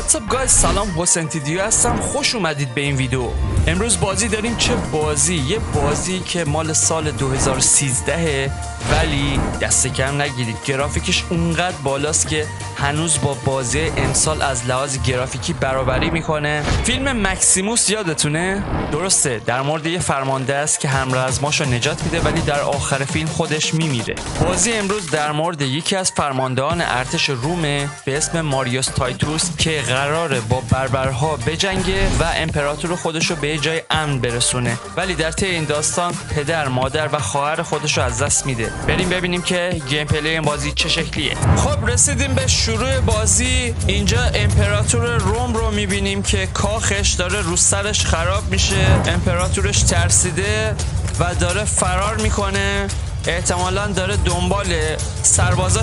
واتساپ گایز، سلام، حسین تیدیو هستم. خوش اومدید به این ویدیو. امروز بازی داریم. چه بازی؟ یه بازی که مال سال 2013 ولی دست کم نگیرید گرافیکش اونقدر بالاست که هنوز با بازی امسال از لحاظ گرافیکی برابری میکنه. فیلم مکسیموس یادتونه؟ درسته، در مورد یه فرمانده است که همرزماشو نجات میده ولی در آخر فیلم خودش میمیره. بازی امروز در مورد یکی از فرماندهان ارتش رومه به اسم ماریوس تایتوس که قراره با بربرها بجنگه و امپراتور خودشو به جای امن برسونه، ولی در طی این داستان پدر، مادر و خواهر خودشو از دست میده. بریم ببینیم که گیم پلی این بازی چه شکلیه. خب رسیدیم به شروع بازی. اینجا امپراتور روم رو میبینیم که کاخش داره رو سرش خراب میشه. امپراتورش ترسیده و داره فرار میکنه. احتمالاً داره دنبال سربازا